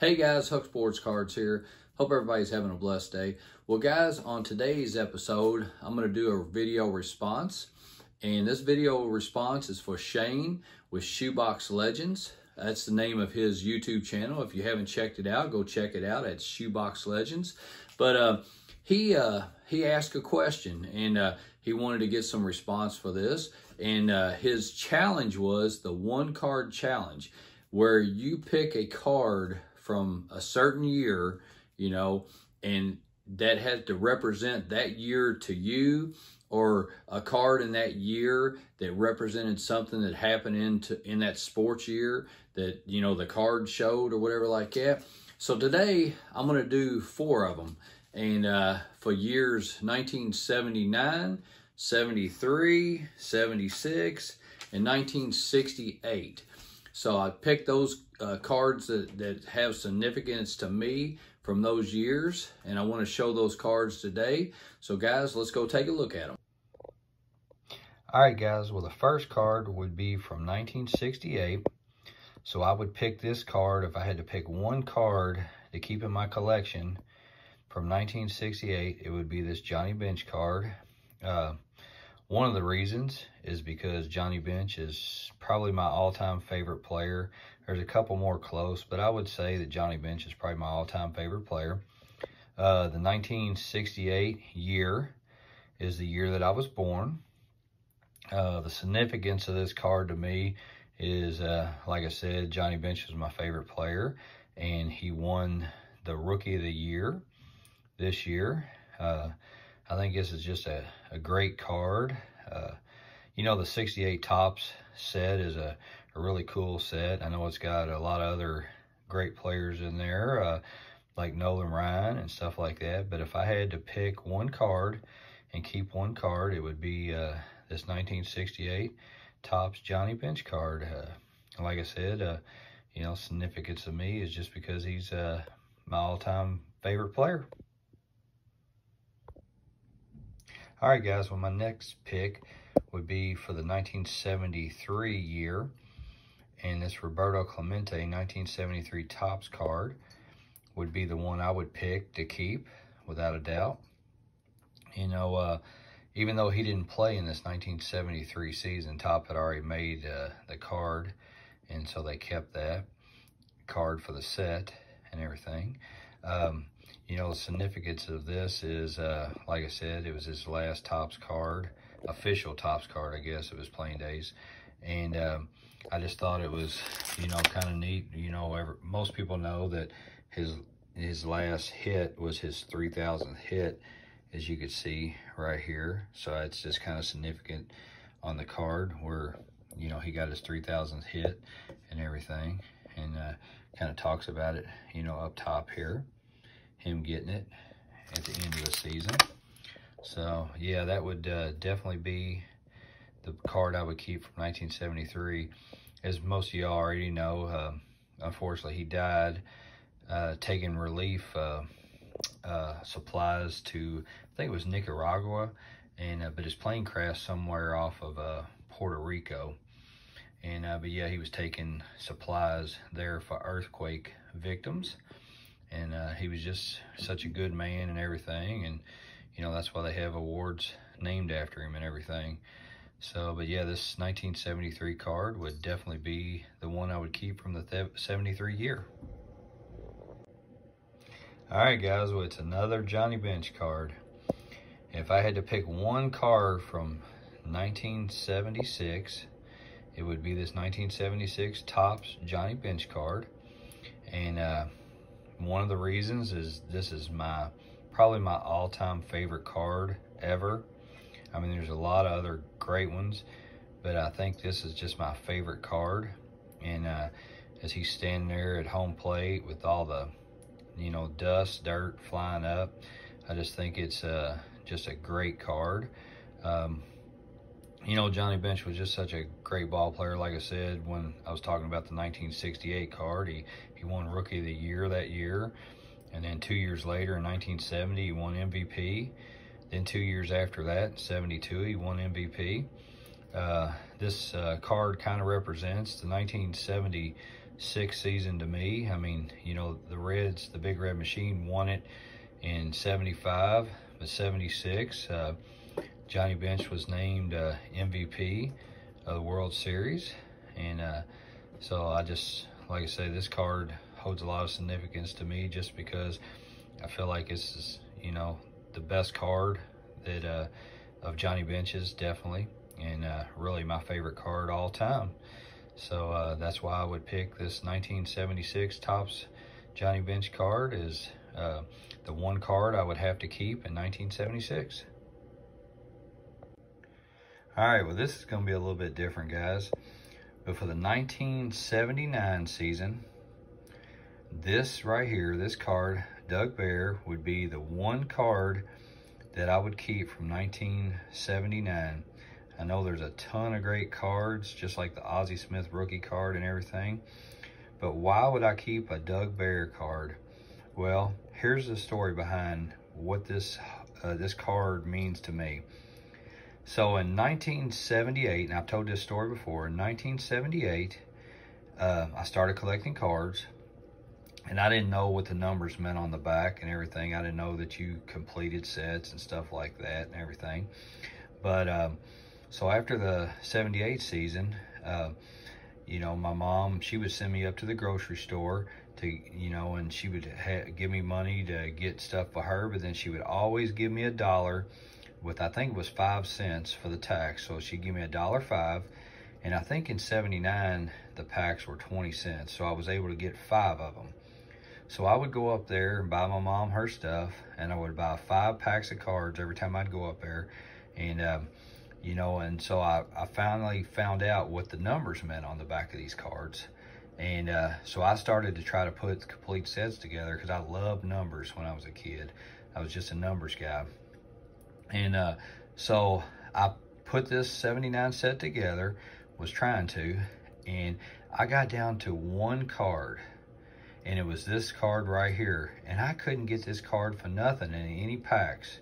Hey guys, Huck Sports Cards here. Hope everybody's having a blessed day. Well guys, on today's episode, I'm going to do a video response. And this video response is for Shane with Shoebox Legends. That's the name of his YouTube channel. If you haven't checked it out, go check it out at Shoebox Legends. But he asked a question and he wanted to get some response for this. And his challenge was the one card challenge, where you pick a card from a certain year, you know, and that had to represent that year to you, or a card in that year that represented something that happened in that sports year that, you know, the card showed or whatever like that. So today I'm going to do 4 of them. And for years 1979, 73, 76, and 1968. So I picked those cards that have significance to me from those years, and I want to show those cards today. So guys, let's go take a look at them. All right guys, well the first card would be from 1968. So I would pick this card if I had to pick one card to keep in my collection from 1968. It would be this Johnny Bench card. One of the reasons is because Johnny Bench is probably my all-time favorite player. There's a couple more close, but I would say that Johnny Bench is probably my all-time favorite player. The 1968 year is the year that I was born. The significance of this card to me is, like I said, Johnny Bench is my favorite player, and he won the Rookie of the Year this year. I think this is just a great card. You know, the 68 Topps set is a really cool set. I know it's got a lot of other great players in there, like Nolan Ryan and stuff like that. But if I had to pick one card and keep one card, it would be this 1968 Topps Johnny Bench card. Like I said, you know, significance to me is just because he's my all-time favorite player. All right, guys, well, my next pick would be for the 1973 year, and this Roberto Clemente 1973 Topps card would be the one I would pick to keep, without a doubt. You know, even though he didn't play in this 1973 season, Topps had already made the card, and so they kept that card for the set and everything. You know, the significance of this is, like I said, it was his last Topps card, official Topps card, I guess, of his playing days. And I just thought it was, you know, kind of neat. You know, most people know that his last hit was his 3,000th hit, as you could see right here. So it's just kind of significant on the card where, you know, he got his 3,000th hit and everything. And kind of talks about it, you know, up top here, him getting it at the end of the season. So yeah, that would definitely be the card I would keep from 1973. As most of y'all already know, unfortunately he died taking relief supplies to, I think it was Nicaragua, and but his plane crashed somewhere off of Puerto Rico. And but yeah, he was taking supplies there for earthquake victims. And he was just such a good man and everything. And, you know, that's why they have awards named after him and everything. So, but yeah, this 1973 card would definitely be the one I would keep from the 73 year. All right, guys, well, it's another Johnny Bench card. If I had to pick one card from 1976, it would be this 1976 Topps Johnny Bench card. And one of the reasons is this is probably my all-time favorite card ever. I mean, there's a lot of other great ones, but I think this is just my favorite card. And as he's standing there at home plate with all the, you know, dust, dirt flying up, I just think it's just a great card. You know, Johnny Bench was just such a great ball player. Like I said, when I was talking about the 1968 card, he won Rookie of the Year that year. And then 2 years later, in 1970, he won MVP. Then 2 years after that, 72, he won MVP. This card kind of represents the 1970 6 season to me. I mean, you know, the Reds, the Big Red Machine won it in 75, but 76, Johnny Bench was named MVP of the World Series. And so I just, like I say, this card holds a lot of significance to me just because I feel like this is, you know, the best card that of Johnny Bench's, definitely, and really my favorite card all time. So that's why I would pick this 1976 Topps Johnny Bench card as the one card I would have to keep in 1976. All right, well, this is going to be a little bit different, guys. But for the 1979 season, this right here, this card, Doug Bear, would be the one card that I would keep from 1979. I know there's a ton of great cards, just like the Ozzie Smith rookie card and everything. But why would I keep a Doug Bear card? Well, here's the story behind what this card means to me. So in 1978, and I've told this story before, in 1978, I started collecting cards, and I didn't know what the numbers meant on the back and everything. I didn't know that you completed sets and stuff like that and everything. But so after the 78 season, you know, my mom, she would send me up to the grocery store to, you know, and she would give me money to get stuff for her, but then she would always give me $1 with, I think it was 5 cents for the tax. So she'd give me $1.05, and I think in 79 the packs were 20 cents, so I was able to get 5 of them. So I would go up there and buy my mom her stuff, and I would buy 5 packs of cards every time I'd go up there. And you know, and so I finally found out what the numbers meant on the back of these cards. And so I started to try to put complete sets together because I loved numbers when I was a kid. I was just a numbers guy. And so I put this 79 set together, was trying to, and I got down to one card, and it was this card right here. And I couldn't get this card for nothing in any packs.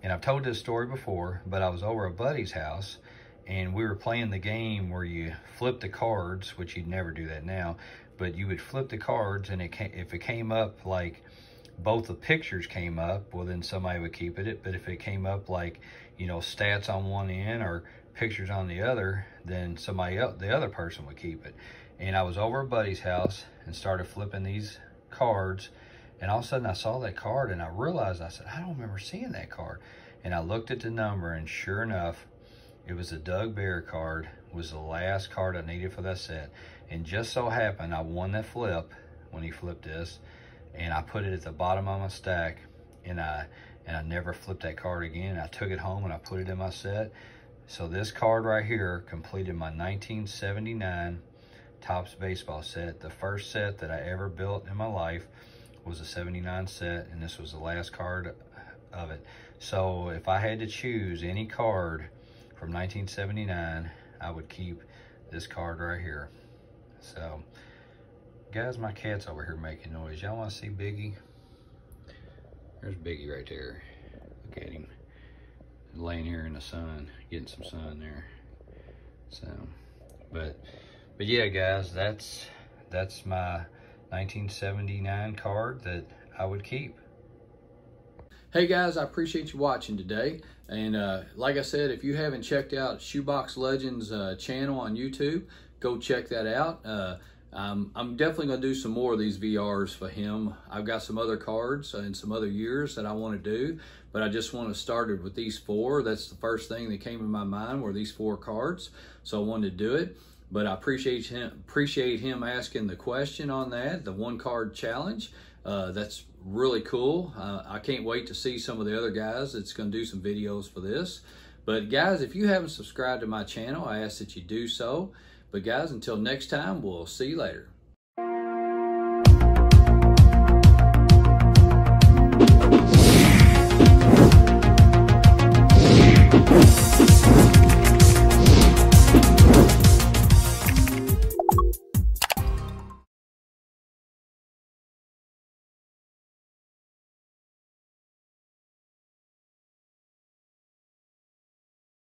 And I've told this story before, but I was over at a buddy's house, and we were playing the game where you flip the cards, which you'd never do that now, but you would flip the cards, and if it came up like both the pictures came up, well, then somebody would keep it. But if it came up like, you know, stats on one end or pictures on the other, then somebody else, the other person, would keep it. And I was over at buddy's house and started flipping these cards, and all of a sudden I saw that card, and I realized, I said, I don't remember seeing that card. And I looked at the number, and sure enough, it was a Doug Bear card. Was the last card I needed for that set. And just so happened I won that flip when he flipped this, and I put it at the bottom of my stack, and I never flipped that card again. I took it home and I put it in my set. So this card right here completed my 1979 Topps baseball set. The first set that I ever built in my life was a 79 set, and this was the last card of it. So if I had to choose any card from 1979, I would keep this card right here. So guys, my cat's over here making noise. Y'all want to see Biggie? There's Biggie right there. Look at him, laying here in the sun, getting some sun there. So, but yeah, guys, that's my 1979 card that I would keep. Hey guys, I appreciate you watching today. And like I said, if you haven't checked out Shoebox Legends channel on YouTube, go check that out. I'm definitely going to do some more of these VRs for him. I've got some other cards and some other years that I want to do, but I just want to start it with these 4. That's the first thing that came in my mind, were these 4 cards. So I wanted to do it. But I appreciate him asking the question on that, the 1 card challenge. That's really cool. I can't wait to see some of the other guys that's going to do some videos for this. But guys, if you haven't subscribed to my channel, I ask that you do so. But guys, until next time, we'll see you later.